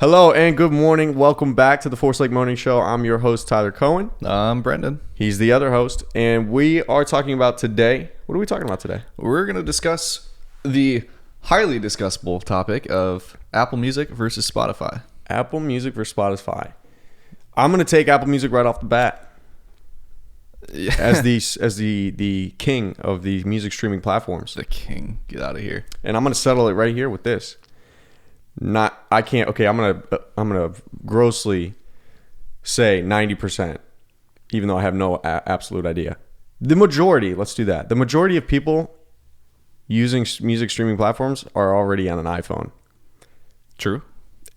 Hello and good morning. Welcome back to the Force Lake Morning Show. I'm your host, Tyler Cohen. I'm Brendan. He's the other host. And we are talking about today. What are we talking about today? We're going to discuss the highly discussable topic of Apple Music versus Spotify. Apple Music versus Spotify. I'm going to take Apple Music right off the bat. Yeah. as the king of the music streaming platforms. The king. Get out of here. And I'm going to settle it right here with this. I'm gonna grossly say 90%, even though I have no absolute idea. The majority, let's do that. The majority of people using music streaming platforms are already on an iPhone. True.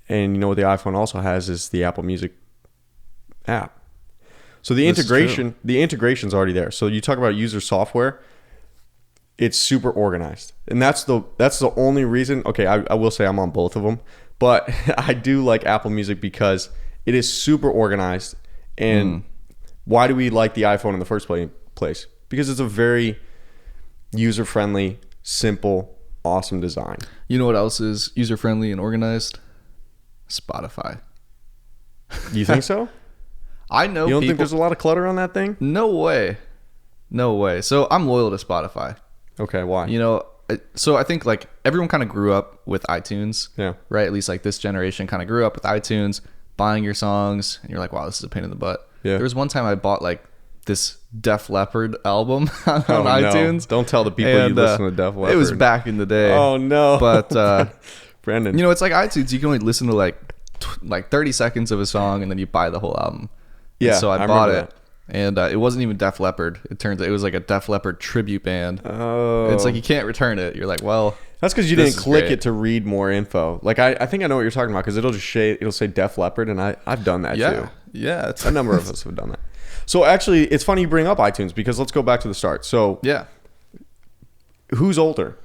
And you know what the iPhone also has is the Apple Music app. So the integration's already there. So you talk about user software, it's super organized. And that's the only reason. Okay, I will say I'm on both of them, but I do like Apple Music because it is super organized. And why do we like the iPhone in the first place? Because it's a very user-friendly, simple, awesome design. You know what else is user-friendly and organized? Spotify. You think so? I know You don't people... think there's a lot of clutter on that thing? No way. No way. So I'm loyal to Spotify. Okay, why? You know, so I think like everyone kind of grew up with iTunes. Yeah. Right? At least like this generation kind of grew up with iTunes, buying your songs, and you're like, wow, this is a pain in the butt. Yeah. There was one time I bought like this Def Leppard album on Oh, iTunes. No. Don't tell the people you listen to Def Leppard. It was back in the day. Oh, no. But, Brendan. you know, it's like iTunes. You can only listen to like 30 seconds of a song and then you buy the whole album. Yeah, And so I I bought remember it. And it wasn't even Def Leppard. It turns out it was like a Def Leppard tribute band. Oh. It's like you can't return it. You're like, well, that's because you this didn't is click great. it to read more info. Like I think I know what you're talking about because it'll say Def Leppard, and I've done that yeah, too. yeah. It's A number of us have done that. So actually, it's funny you bring up iTunes because let's go back to the start. So yeah. who's older?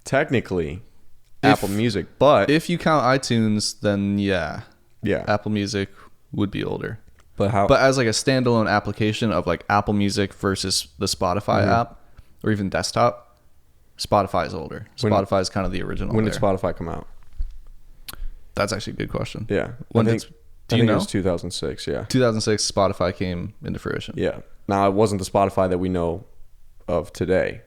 Technically, Apple Music, but If you count iTunes, then yeah, yeah, Apple Music would be older. but how? But as like a standalone application of like Apple Music versus the Spotify app or even desktop, Spotify is older. Spotify is kind of the original. when did there. Spotify come out? That's actually a good question. Yeah, When I did? think, Do I you think know? it was 2006. Yeah, 2006, Spotify came into fruition. yeah. Now it wasn't the Spotify that we know of today.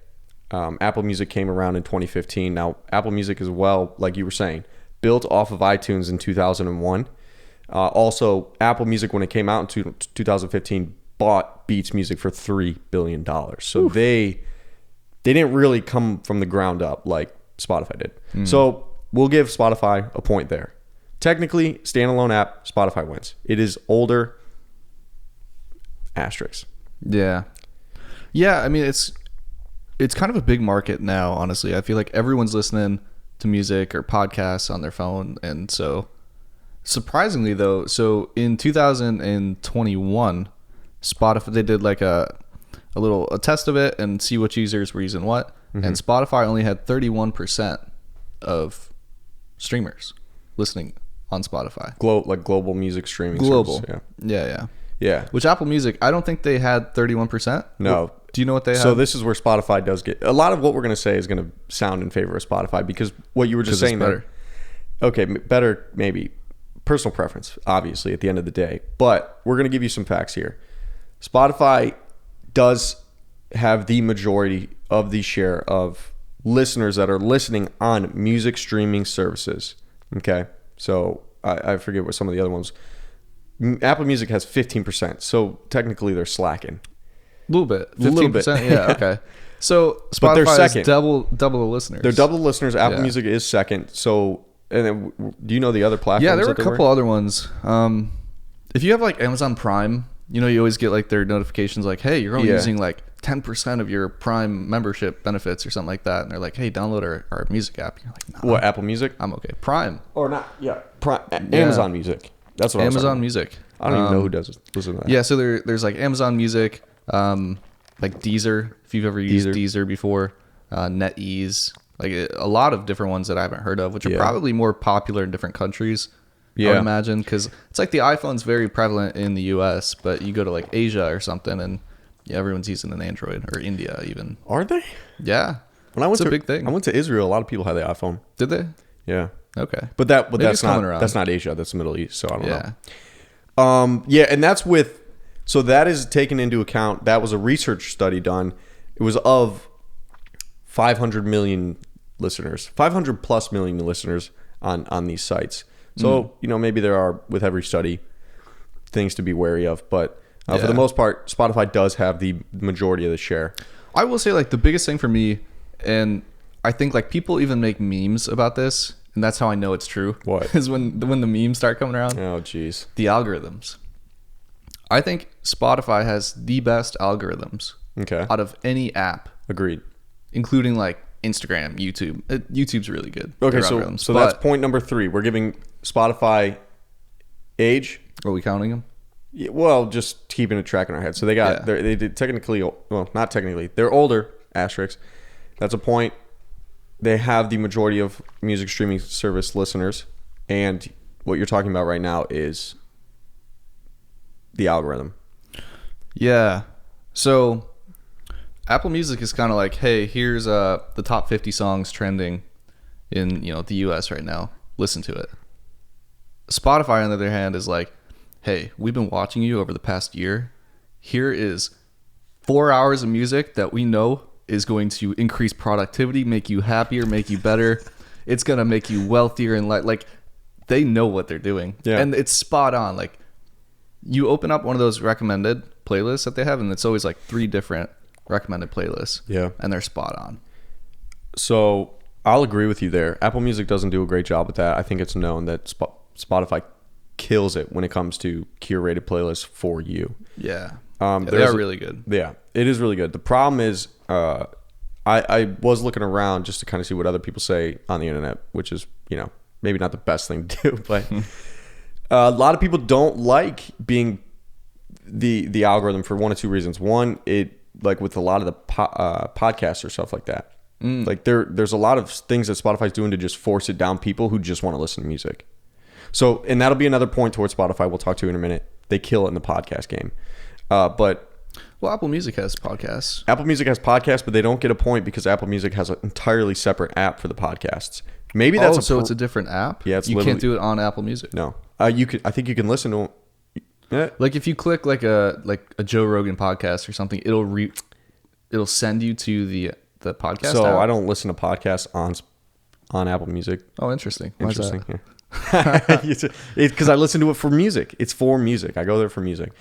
Apple Music came around in 2015. Now Apple Music as well, like you were saying, built off of iTunes in 2001. Also, Apple Music, when it came out in 2015, bought Beats Music for $3 billion. So they didn't really come from the ground up like Spotify did. So we'll give Spotify a point there. Technically, standalone app, Spotify wins. It is older, asterisk. Yeah. Yeah, I mean it's kind of a big market now, honestly. I feel like everyone's listening to music or podcasts on their phone, and so surprisingly though, so in 2021, Spotify they did like a test of it and see which users were using what, and Spotify only had 31% of streamers listening on Spotify. Global music streaming Global. service. Yeah. Yeah. Which Apple Music, I don't think they had 31%. No. Do you know what they had? So this is where Spotify does get a lot of what we're going to say is going to sound in favor of Spotify because what you were just 'Cause it's saying there. Okay, better maybe personal preference, obviously at the end of the day, but we're going to give you some facts here. Spotify does have the majority of the share of listeners that are listening on music streaming services. Okay, so I forget what some of the other ones. Apple Music has 15%, so technically they're slacking. A little bit. Little bit. 15%? Yeah, okay. So But they're Spotify is second. double the listeners. They're double the listeners. Apple Yeah. Music is second. So, and then, do you know the other platforms? Yeah, there were a that couple other ones. If you have like Amazon Prime, you know, you always get like their notifications like, hey, you're only Yeah. using like 10% of your Prime membership benefits or something like that. And they're like, hey, download our music app. And you're like, nah, What, Apple Music? I'm okay. Prime. Or not? Yeah. Amazon Music. That's what I was Amazon talking Music. about. I don't even know who does listen to that. Yeah, so there's like Amazon Music, like Deezer, if you've ever used Deezer before, NetEase, like a lot of different ones that I haven't heard of, which are probably more popular in different countries. I would imagine, because it's like the iPhone's very prevalent in the US, but you go to like Asia or something and everyone's using an Android, or India even. Are they? Yeah. When I went It's a big thing. I went to Israel. A lot of people had the iPhone. Did they? Yeah. Okay. But Maybe that's it's coming not around. that's not Asia. That's the Middle East. So I don't Yeah. know. Yeah, and that's with. So that is taken into account. That was a research study done. It was of 500 million listeners, 500 plus million listeners on these sites. So maybe there are, with every study, things to be wary of. But for the most part, Spotify does have the majority of the share. I will say, like, the biggest thing for me, and I think, like, people even make memes about this, and that's how I know it's true. What? Is when the memes start coming around. Oh, geez. The algorithms. I think Spotify has the best algorithms Okay. out of any app, Agreed. including, like, Instagram, YouTube. YouTube's really good. Okay, their so algorithms. that's But- point number 3. We're giving Spotify age. Are we counting them? Yeah, well, just keeping a track in our head. So they got they did technically, well, not technically. They're older, asterisk. That's a point. They have the majority of music streaming service listeners, and what you're talking about right now is the algorithm. Yeah. So Apple Music is kind of like, hey, here's the top 50 songs trending in the US right now. Listen to it. Spotify, on the other hand, is like, hey, we've been watching you over the past year. Here is 4 hours of music that we know is going to increase productivity, make you happier, make you better. It's gonna make you wealthier, and like they know what they're doing. Yeah. And it's spot on. Like, you open up one of those recommended playlists that they have, and it's always like 3 different recommended playlists. Yeah. And they're spot on. So I'll agree with you there. Apple Music doesn't do a great job with that. I think it's known that Spotify kills it when it comes to curated playlists for you. Yeah. Yeah, they are really good. Yeah, it is really good. The problem is, I was looking around just to kind of see what other people say on the internet, which is, maybe not the best thing to do, but a lot of people don't like being the algorithm for one of 2 reasons. One, it, like with a lot of the podcasts or stuff like that, like there's a lot of things that Spotify's doing to just force it down people who just want to listen to music. So, and that'll be another point towards Spotify we'll talk to in a minute. They kill it in the podcast game. But Well, Apple Music has podcasts. Apple Music has podcasts, but they don't get a point because Apple Music has an entirely separate app for the podcasts. Maybe that's so it's a different app? Yeah, it's you literally- can't do it on Apple Music. no. You could. I think you can listen to. Like, if you click like a Joe Rogan podcast or something, it'll send you to the podcast So app. I don't listen to podcasts on Apple Music. Oh, interesting. Why is that? Interesting. Yeah. Because I listen to it for music. It's for music. I go there for music.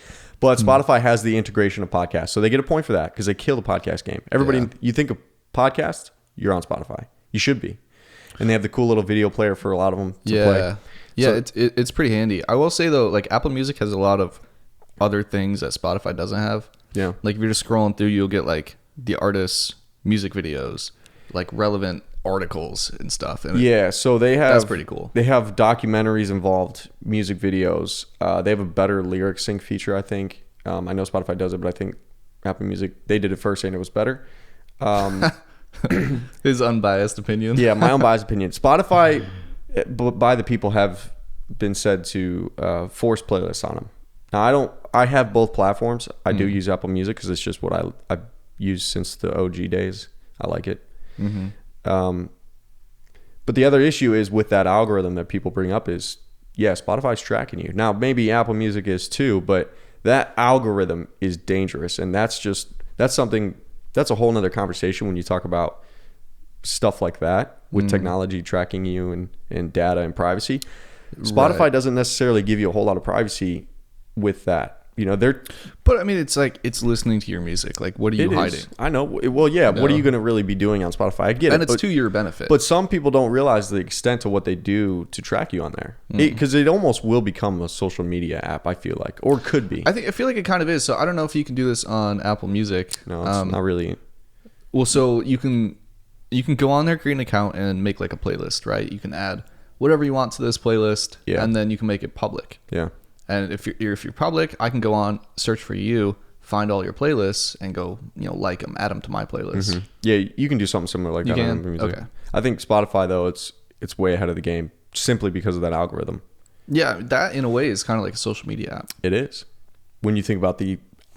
But Spotify has the integration of podcasts, so they get a point for that because they kill the podcast game. Everybody, Yeah. you think of podcasts, you're on Spotify. You should be, and they have the cool little video player for a lot of them to play. Yeah, So- it's pretty handy. I will say though, like, Apple Music has a lot of other things that Spotify doesn't have. Yeah. Like, if you're just scrolling through, you'll get like the artists' music videos, like relevant articles and stuff. And Yeah, so they have That's pretty cool. They have documentaries involved, music videos. They have a better lyric sync feature, I think. I know Spotify does it, but I think Apple Music, they did it first and it was better. his unbiased opinion. Yeah, my own biased opinion. Spotify, by the people, have been said to force playlists on them. Now, I have both platforms. I do use Apple Music because it's just what I've used since the OG days. I like it. But the other issue is with that algorithm that people bring up is, yeah, Spotify's tracking you. Now, maybe Apple Music is too, but that algorithm is dangerous. And that's a whole nother conversation when you talk about stuff like that with technology tracking you and data and privacy. Spotify Right. doesn't necessarily give you a whole lot of privacy with that. But I mean, it's like, it's listening to your music. Like, what are you hiding? I know. Well, yeah. What are No. you going to really be doing on Spotify? I get And it. it's but, to your benefit. but some people don't realize the extent of what they do to track you on there, because it almost will become a social media app. I feel like, or could be. I feel like it kind of is. So I don't know if you can do this on Apple Music. No, it's not really. Well, so you can go on there, create an account, and make like a playlist, right? You can add whatever you want to this playlist, Yeah. and then you can make it public. Yeah. And if you're public, I can go on, search for you, find all your playlists, and go like them, add them to my playlist. Yeah, you can do something similar like You that on can? Apple Music. Okay. I think Spotify though, it's way ahead of the game simply because of that algorithm. Yeah, that in a way is kind of like a social media app. It is. When you think about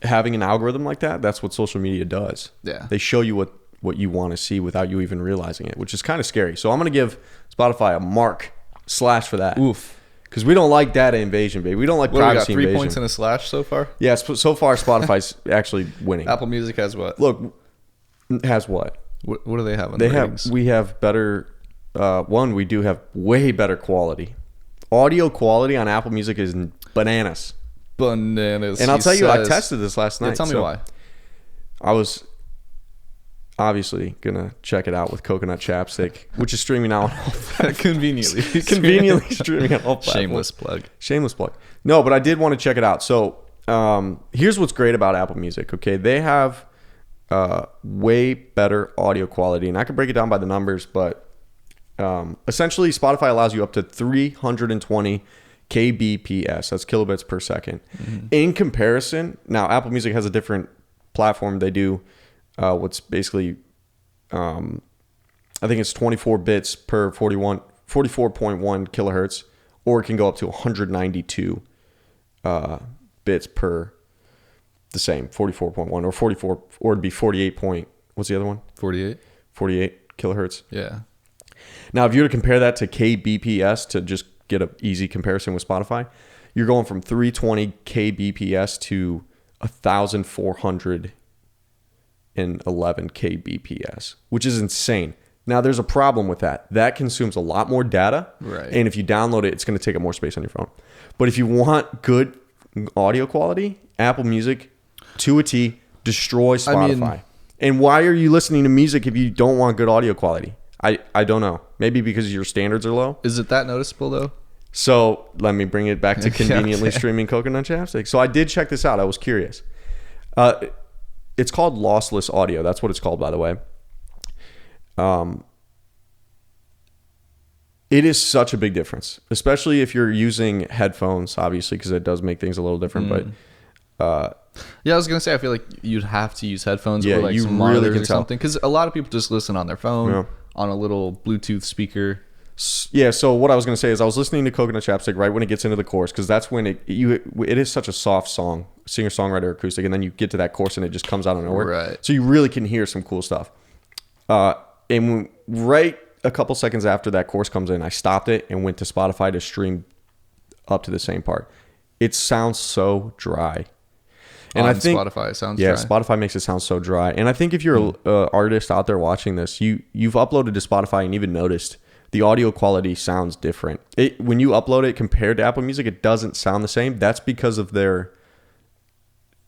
having an algorithm like that, that's what social media does. Yeah. They show you what you want to see without you even realizing it, which is kind of scary. So I'm going to give Spotify a mark Slash for that. Oof. Because we don't like data invasion, baby. We don't like What do we got? privacy 3 invasion. points and a slash so far. Yeah, so far Spotify's actually winning. Apple Music has what? Look, has what? What do they have on They the have. ratings? We have better. One, we do have way better quality. Audio quality on Apple Music is bananas. Bananas. And I'll he tell you, I says. tested this last night. Yeah, tell me so why. I was obviously gonna check it out with Coconut Chapstick, which is streaming now on all Conveniently. conveniently streaming on all platforms. Shameless plug. Shameless plug. No, but I did want to check it out. So here's what's great about Apple Music. Okay, they have way better audio quality, and I can break it down by the numbers, but essentially Spotify allows you up to 320 kbps. That's kilobits per second. Mm-hmm. In comparison, now Apple Music has a different platform. They do what's basically I think it's 24 bits per 44.1 kilohertz, or it can go up to 192 bits per the same 44.1 or 44, or it'd be 48 point, what's the other one? 48. 48 kilohertz. Yeah. Now, if you were to compare that to kbps to just get an easy comparison with Spotify, you're going from 320 kbps to 1,411 kbps, which is insane. Now, there's a problem with that. That consumes a lot more data. Right. And if you download it, it's going to take up more space on your phone. But if you want good audio quality, Apple Music, to a T, destroys Spotify. And why are you listening to music if you don't want good audio quality? I don't know. Maybe because your standards are low. Is it that noticeable, though? So let me bring it back to conveniently Okay. streaming Coconut Chapstick. So I did check this out. I was curious. It's called lossless audio. That's what it's called, by the way. It is such a big difference, especially if you're using headphones, obviously, because it does make things a little different. But Yeah, I was gonna say I feel like you'd have to use headphones Yeah, or like you some really monitors can or tell. something, because a lot of people just listen on their phone Yeah. on a little Bluetooth speaker. yeah, so what I was going to say is I was listening to Coconut Chapstick right when it gets into the chorus, because that's when it is such a soft song, singer-songwriter acoustic, and then you get to that chorus and it just comes out of nowhere. Right. So you really can hear some cool stuff. And right a couple seconds after that chorus comes in, I stopped it and went to Spotify to stream up to the same part. It sounds so dry. And On I think Spotify it sounds yeah, dry. Spotify makes it sound so dry. And I think if you're an artist out there watching this, you've uploaded to Spotify and even noticed the audio quality sounds different. When you upload it compared to Apple Music, it doesn't sound the same. That's because of their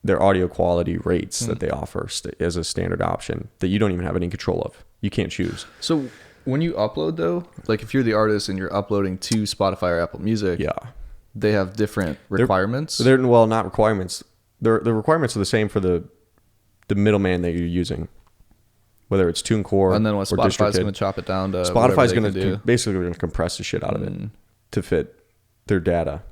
audio quality rates that they offer as a standard option that you don't even have any control of. You can't choose. So when you upload, though, like if you're the artist and you're uploading to Spotify or Apple Music, Yeah. they have different requirements. They're well, not requirements. The requirements are the same for the middleman that you're using, whether it's TuneCore And then what or Spotify's DistroKid. going to chop it down to Spotify's going to basically going to compress the shit out of it to fit their data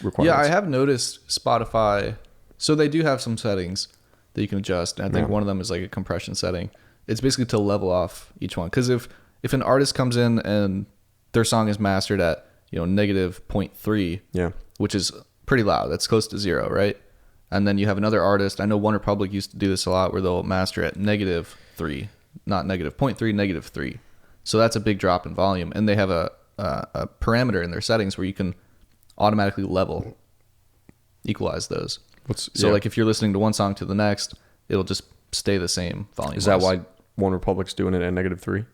requirements. Yeah, I have noticed Spotify. So they do have some settings that you can adjust. And I think one of them is like a compression setting. It's basically to level off each one. Because if an artist comes in and their song is mastered at negative 0.3, Yeah. which is pretty loud. That's close to 0, right? And then you have another artist. I know OneRepublic used to do this a lot, where they'll master at -3, not negative 0.3, -3. So that's a big drop in volume. And they have a parameter in their settings where you can automatically equalize those. So like if you're listening to one song to the next, it'll just stay the same volume. Is that why OneRepublic's doing it at -3?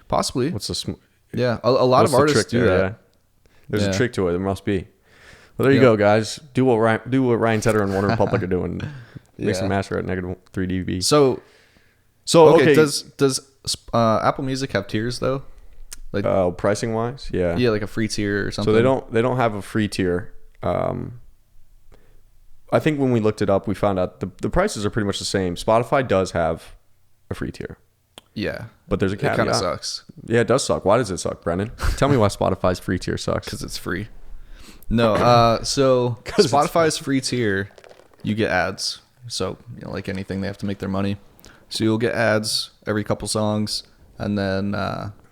Possibly. What's the Yeah, a lot of artists do that. Yeah. There's Yeah. a trick to it. There must be. Well, there you go, guys. Do what Ryan Tedder and OneRepublic are doing. Make some master at -3 dB. So okay. does Apple Music have tiers though? Like Pricing wise, yeah. yeah, like a free tier or something. So they don't have a free tier. I think when we looked it up, we found out the prices are pretty much the same. Spotify does have a free tier, Yeah, but there's a it caveat. kind of sucks Yeah, it does suck. Why does it suck, Brennan? Tell me why Spotify's free tier sucks. because it's free. No, so 'Cause it's Spotify's free tier, you get ads. So like anything, they have to make their money. So you'll get ads every couple songs, and then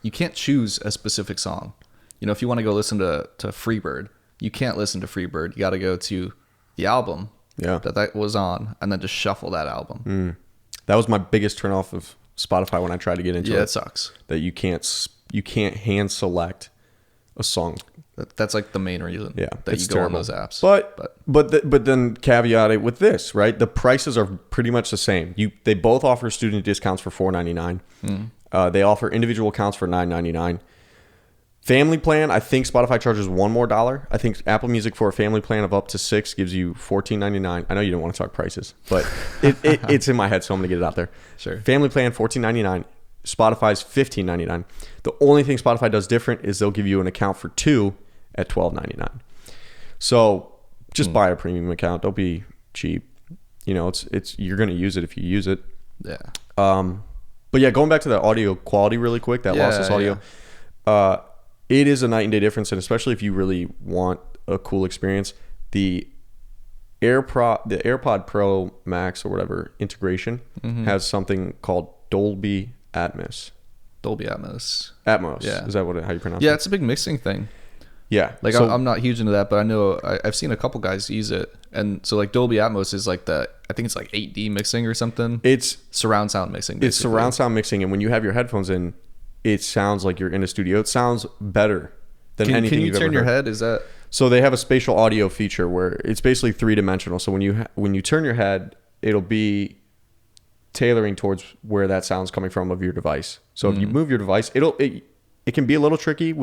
you can't choose a specific song. If you want to go listen to Freebird, you can't listen to Freebird. You got to go to the album that was on, and then just shuffle that album. That was my biggest turnoff of Spotify when I tried to get into it. Yeah, it sucks. That you can't hand select a song. That's like the main reason. Yeah, that it's you go terrible. on those apps. But then caveat it with this, right? The prices are pretty much the same. They both offer student discounts for $4.99. They offer individual accounts for $9.99. Family plan, I think Spotify charges $1 more. I think Apple Music for a family plan of up to 6 gives you $14.99. I know you don't want to talk prices, but it's in my head, so I'm gonna get it out there. Sure. Family plan $14.99. Spotify's $15.99. The only thing Spotify does different is they'll give you an account for 2 at $12.99. So just buy a premium account. Don't be cheap. You know, it's you're gonna use it if you use it. Yeah. But yeah, going back to that audio quality really quick, that lossless audio. It is a night and day difference, and especially if you really want a cool experience, the AirPod Pro Max or whatever integration has something called Dolby Atmos. Dolby Atmos. Atmos. Yeah. Is that how you pronounce it? Yeah, it's a big mixing thing. Yeah. Like so, I'm not huge into that, but I know I've seen a couple guys use it, and so like Dolby Atmos is like I think it's like 8D mixing or something. It's surround sound mixing. Basically. It's surround sound mixing, and when you have your headphones in, it sounds like you're in a studio. It sounds better than anything you've ever heard. Can you turn your head? Is that so? They have a spatial audio feature where it's basically 3-dimensional. So when you turn your head, it'll be tailoring towards where that sound's coming from of your device. So if you move your device, it can be a little tricky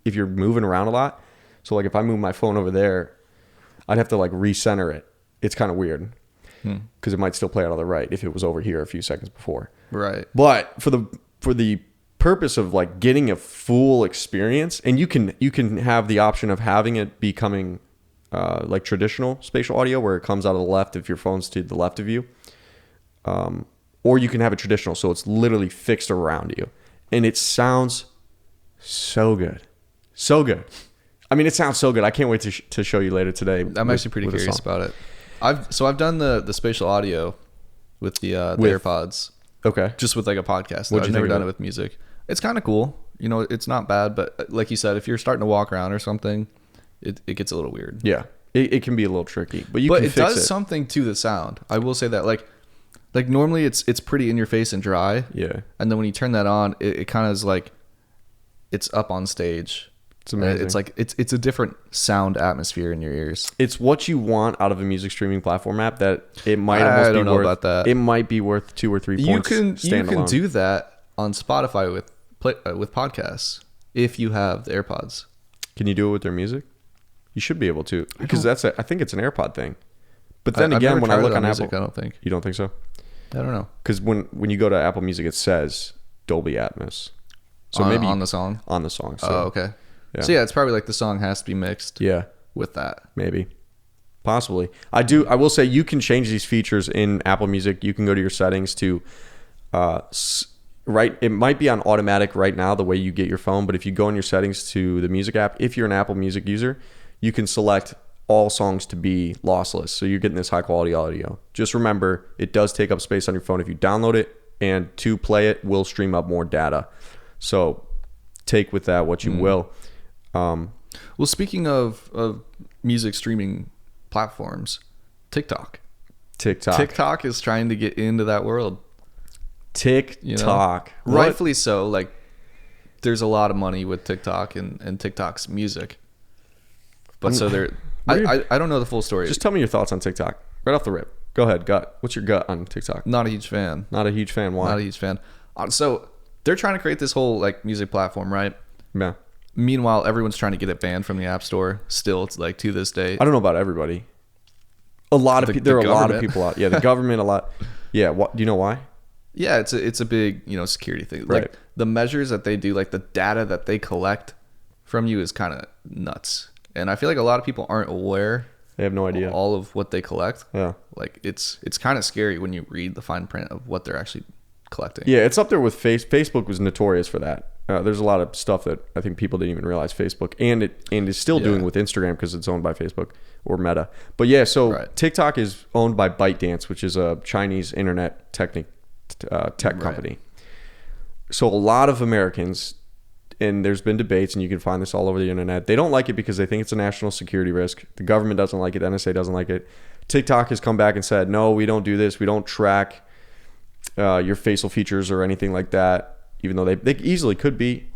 if you're moving around a lot. So like if I move my phone over there, I'd have to like recenter it. It's kind of weird because it might still play out on the right if it was over here a few seconds before. Right. But for the purpose of like getting a full experience, and you can have the option of having it be coming like traditional spatial audio where it comes out of the left if your phone's to the left of you, or you can have it traditional so it's literally fixed around you, and it sounds so good. I mean, it sounds so good. I can't wait to show you later today. I'm actually pretty curious about it. I've done the spatial audio with the AirPods. Okay. Just with like a podcast. What'd I've you never think done of it with music. It's kind of cool. You know, it's not bad, but like you said, if you're starting to walk around or something, it gets a little weird. Yeah. It can be a little tricky, but it fix does something to the sound. I will say that like normally it's pretty in your face and dry. Yeah. And then when you turn that on, it kind of is like it's up on stage. It's amazing. It's like it's a different sound atmosphere in your ears. It's what you want out of a music streaming platform app. That it might almost be worth. About that. It might be worth 2 or 3 points. You can do that on Spotify with podcasts if you have the AirPods. Can you do it with their music? You should be able to, because I think it's an AirPod thing. But then I've again, never when I tried look it on music, Apple, I don't think. You don't think so? I don't know. Because when you go to Apple Music, it says Dolby Atmos. So maybe on the song. On the song. So, oh, okay. Yeah. So yeah, it's probably like the song has to be mixed. Yeah. With that. Maybe. Possibly. I will say you can change these features in Apple Music. You can go to your settings to it might be on automatic right now the way you get your phone, but if you go in your settings to the music app, if you're an Apple Music user, you can select all songs to be lossless. So you're getting this high quality audio. Just remember, it does take up space on your phone if you download it, and to play it will stream up more data. So take with that what you will. Well, speaking of music streaming platforms, TikTok is trying to get into that world. TikTok, you know? Rightfully so. Like, there's a lot of money with TikTok and TikTok's music, but I don't know the full story. Just tell me your thoughts on TikTok right off the rip. Go ahead, gut. What's your gut on TikTok? Not a huge fan. Not a huge fan. Why? Not a huge fan. So they're trying to create this whole like music platform, right? Yeah. Meanwhile, everyone's trying to get it banned from the App Store. Still, it's like to this day. I don't know about everybody. There are a lot of people out. Yeah, the government a lot. Yeah. What? Do you know why? Yeah, it's a big security thing. Right. Like the measures that they do, like the data that they collect from you is kind of nuts. And I feel like a lot of people aren't aware. They have no idea all of what they collect. Yeah. Like it's kind of scary when you read the fine print of what they're actually collecting. Yeah, it's up there with Facebook was notorious for that. There's a lot of stuff that I think people didn't even realize Facebook and is still doing with Instagram because it's owned by Facebook or Meta. But yeah, so TikTok is owned by ByteDance, which is a Chinese internet tech company. So a lot of Americans, and there's been debates, and you can find this all over the internet, they don't like it because they think it's a national security risk. The government doesn't like it. The NSA doesn't like it. TikTok has come back and said, no, we don't do this. We don't track your facial features or anything like that, even though they easily could be.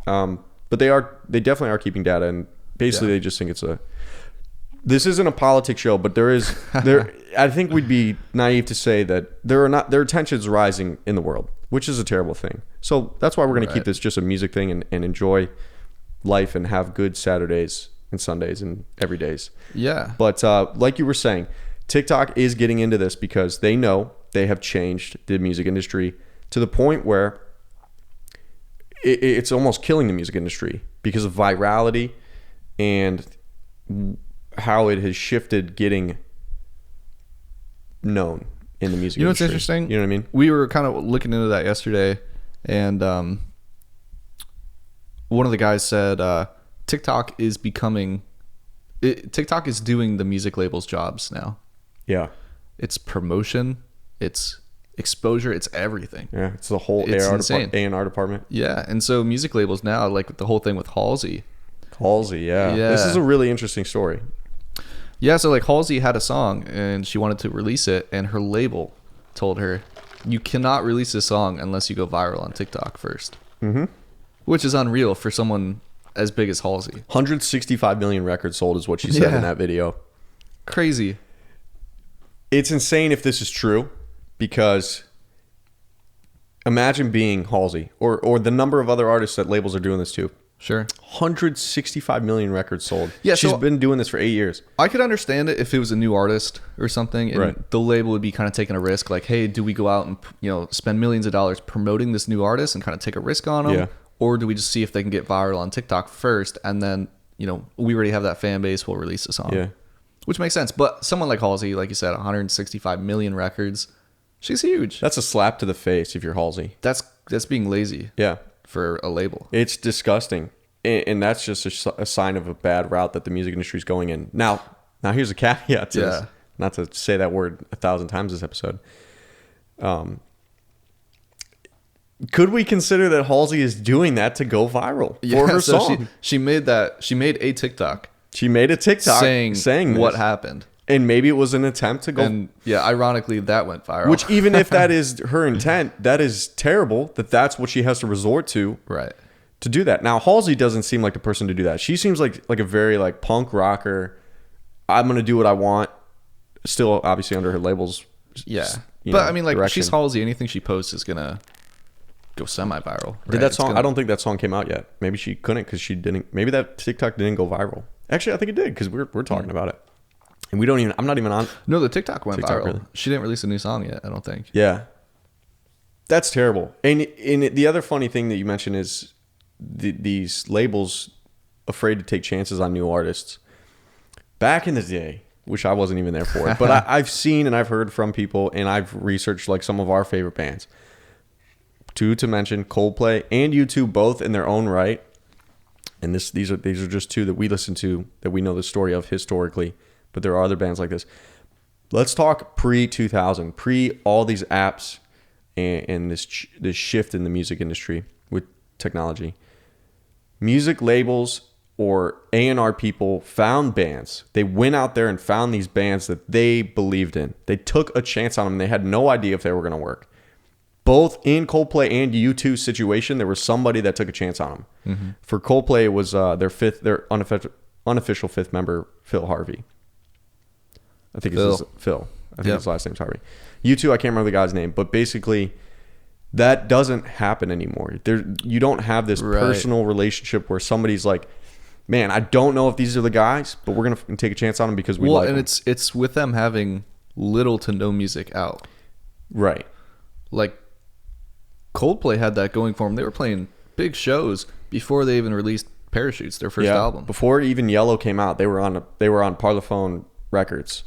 But they definitely are keeping data, and basically they just think this isn't a politics show, but I think we'd be naive to say that there are tensions rising in the world, which is a terrible thing. So that's why we're going to keep this just a music thing and enjoy life and have good Saturdays and Sundays and every days. Yeah. But like you were saying, TikTok is getting into this because they know they have changed the music industry to the point where it's almost killing the music industry because of virality and how it has shifted getting known in the music industry. You know what's interesting? You know what I mean? We were kind of looking into that yesterday, and one of the guys said TikTok is doing the music labels' jobs now. Yeah. It's promotion, it's exposure, it's everything. Yeah, it's the whole A&R department. Yeah, and so music labels now, like the whole thing with Halsey. Yeah. This is a really interesting story. Yeah, so like Halsey had a song and she wanted to release it, and her label told her, you cannot release this song unless you go viral on TikTok first. Mm-hmm. Which is unreal for someone as big as Halsey. 165 million records sold is what she said in that video. Crazy. It's insane if this is true, because imagine being Halsey or the number of other artists that labels are doing this to. Sure. 165 million records sold. Yeah, she's been doing this for 8 years. I could understand it if it was a new artist or something, and the label would be kind of taking a risk, like, hey, do we go out and spend millions of dollars promoting this new artist and kind of take a risk on them, Yeah. or do we just see if they can get viral on TikTok first, and then we already have that fan base, we'll release a song. Yeah. Which makes sense. But someone like Halsey, like you said, 165 million records, she's huge. That's a slap to the face if you're Halsey. That's being lazy. Yeah. For a label. It's disgusting. And that's just a sign of a bad route that the music industry is going in. Now here's a caveat to this. Not to say that word 1,000 times this episode. Could we consider that Halsey is doing that to go viral for her song? She made a TikTok. She made a TikTok saying what happened. And maybe it was an attempt to go. And yeah, ironically, that went viral. Which, even if that is her intent, that is terrible that's what she has to resort to. Right. To do that. Now, Halsey doesn't seem like the person to do that. She seems like a very punk rocker. I'm going to do what I want. Still, obviously, under her labels. Yeah. But I mean, direction. She's Halsey. Anything she posts is going to go semi-viral. Right? Did that song? I don't think that song came out yet. Maybe she couldn't because she didn't. Maybe that TikTok didn't go viral. Actually, I think it did because we're talking about it. And we don't even. I'm not even on. No, the TikTok went viral. Really. She didn't release a new song yet, I don't think. Yeah. That's terrible. And the other funny thing that you mentioned is these labels afraid to take chances on new artists. Back in the day, which I wasn't even there for, but I've seen and I've heard from people, and I've researched some of our favorite bands. Two to mention, Coldplay and U2, both in their own right. And these are just two that we listen to, that we know the story of historically. But there are other bands like this. Let's talk pre-2000, pre all these apps and this shift in the music industry with technology. Music labels or A&R people found bands. They went out there and found these bands that they believed in. They took a chance on them. They had no idea if they were going to work. Both in Coldplay and U2 situation, there was somebody that took a chance on them. Mm-hmm. For Coldplay, it was their unofficial fifth member, Phil Harvey. I think it's Phil. I think his last name's Harvey. U2, I can't remember the guy's name, but basically that doesn't happen anymore. You don't have this personal relationship where somebody's like, man, I don't know if these are the guys, but we're going to take a chance on them because we like them. And it's with them having little to no music out. Right. Like Coldplay had that going for them. They were playing big shows before they even released Parachutes, their first album. Before even Yellow came out, they were on Parlophone Records.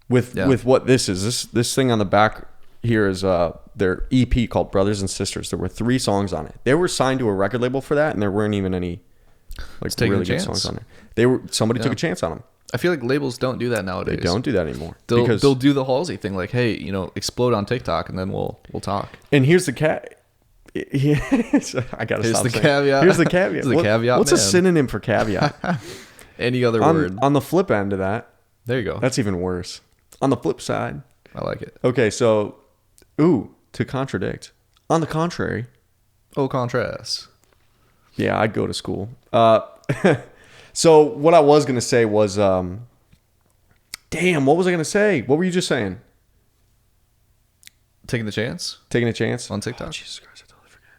With what this is, this thing on the back here is their EP called Brothers and Sisters. There were 3 songs on it. They were signed to a record label for that, and there weren't even any really good songs on there. Somebody took a chance on them. I feel like labels don't do that nowadays. They don't do that anymore. They'll do the Halsey thing, like, hey, explode on TikTok, and then we'll talk. And here's the I gotta stop saying. Caveat. Here's the caveat. What's a synonym for caveat? Any other word. On the flip end of that. There you go. That's even worse. On the flip side. I like it. Okay, so, to contradict. On the contrary. Au contraste. Yeah, I'd go to school. So what I was gonna say was, damn, what was I gonna say? What were you just saying? Taking the chance Taking a chance on TikTok. Oh, Jesus Christ, I totally forget.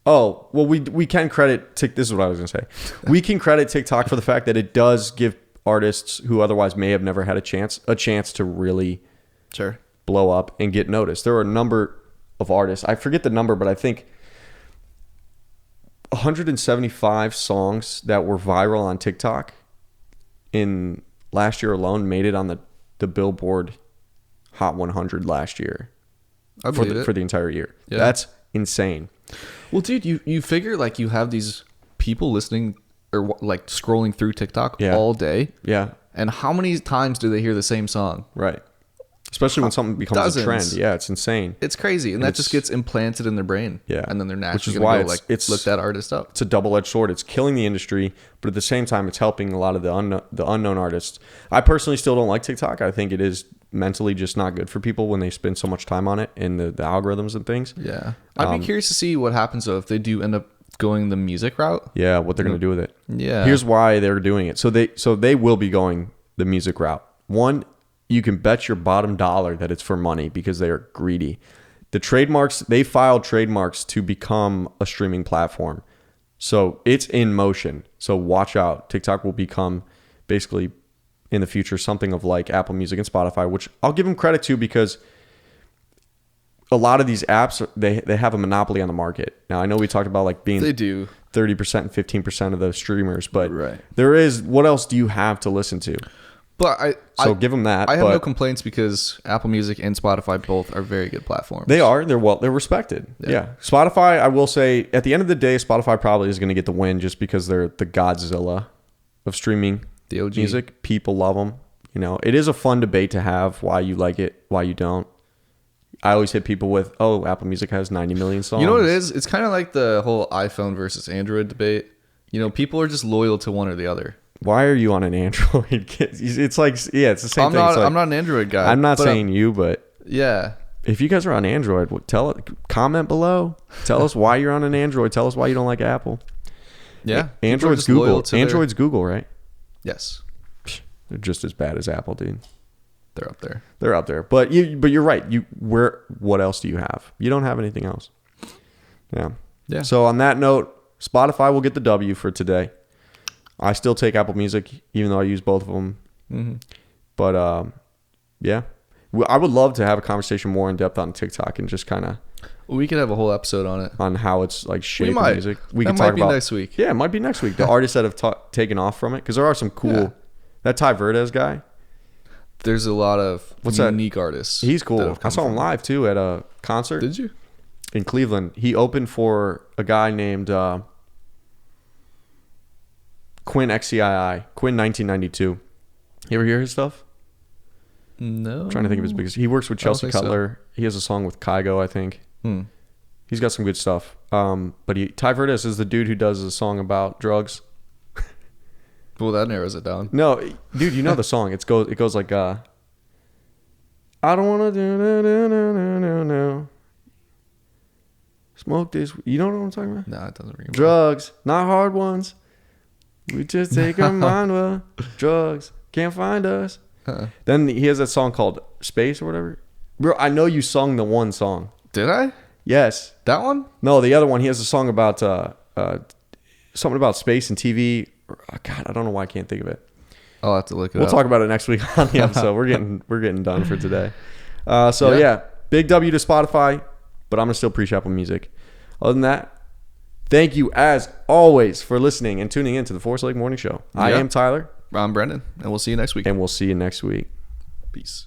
Oh, well, we can credit. This is what I was gonna say. We can credit TikTok for the fact that it does give artists who otherwise may have never had a chance to really Sure. blow up and get noticed. There are a number of artists. I forget the number, but I think 175 songs that were viral on TikTok in last year alone made it on the Billboard Hot 100 last year I for believe it. the entire year. Yeah. That's insane. Well, dude, you figure like you have these people listening or like scrolling through TikTok Yeah. all day, Yeah, and how many times do they hear the same song? right. Especially when something becomes Dozens. a trend. Yeah, it's insane. It's crazy, and that just gets implanted in their brain. Yeah. and then they're Which naturally is going why to go it's- look that artist up. It's a double-edged sword. It's killing the industry, but at the same time, it's helping a lot of the unknown artists. I personally still don't like TikTok. I think it is mentally just not good for people when they spend so much time on it and the algorithms and things. Yeah, I'd be curious to see what happens though if they do end up going the music route. Yeah, what they're going to do with it. Yeah. Here's why they're doing it. So they will be going the music route. One, you can bet your bottom dollar that it's for money because they are greedy. The trademarks, they filed trademarks to become a streaming platform. So it's in motion. So watch out. TikTok will become basically in the future something of like Apple Music and Spotify, which I'll give them credit to because a lot of these apps, they have a monopoly on the market. Now, I know we talked about like being They do. 30% and 15% of the streamers, but Right. there is, what else do you have to listen to? But Give them that. I have but no complaints because Apple Music and Spotify both are very good platforms. they're respected. Yeah. Spotify, I will say, at the end of the day, Spotify probably is going to get the win just because they're the Godzilla of streaming The OG. music. People love them. You know, it is a fun debate to have why you like it, why you don't. I always hit people with, oh, Apple Music has 90 million songs. You know what it is? It's kind of like the whole iPhone versus Android debate. You know, people are just loyal to one or the other. Why are you on an Android? It's like, yeah, it's the same thing. It's like, I'm not an Android guy. I'm not but saying you, but yeah. if you guys are on Android, comment below. Tell us why you're on an Android. Tell us why you don't like Apple. Yeah. People are Android's just loyal Google. to their- Android's Google, right? Yes. They're just as bad as Apple, dude. They're up there. They're up there. But you're right. What else do you have? You don't have anything else. Yeah. Yeah. So on that note, Spotify will get the W for today. I still take Apple Music, even though I use both of them. Mm-hmm. But yeah, I would love to have a conversation more in depth on TikTok and just kind of We could have a whole episode on it. on how it's like shaping might. music. That We could might talk be about next week. Yeah, it might be next week. The artists that have taken off from it, because there are some cool. Yeah. That Ty Verdes guy, There's a lot of What's that? unique artists. he's that cool. have I come saw him from- live too at a concert Did you? in Cleveland. He opened for a guy named Quinn XCII, Quinn 1992. You ever hear his stuff? No. I'm trying to think of his biggest. He works with I don't Chelsea think so. Cutler. He has a song with Kygo, I think. Hmm. He's got some good stuff. But Ty Verdes is the dude who does a song about drugs. Well, that narrows it down. No, dude, you know the song. It goes like I don't wanna do no. Smoke this. You know what I'm talking about? No, it doesn't ring a bell. Drugs, not hard ones. We just take our mind well. Drugs can't find us. Uh-uh. Then he has that song called Space or whatever. Bro, I know you sung the one song. Did I? Yes. That one? No, the other one. He has a song about something about space and TV. God, I don't know why I can't think of it. I'll have to look it We'll up. talk about it next week on the episode. We're getting done for today. Yeah, big W to Spotify, but I'm gonna still preach Apple Music. Other than that, thank you as always for listening and tuning in to the Forest Lake Morning Show. I Yeah. am Tyler, I'm Brendan, and we'll see you next week. and we'll see you next week. Peace.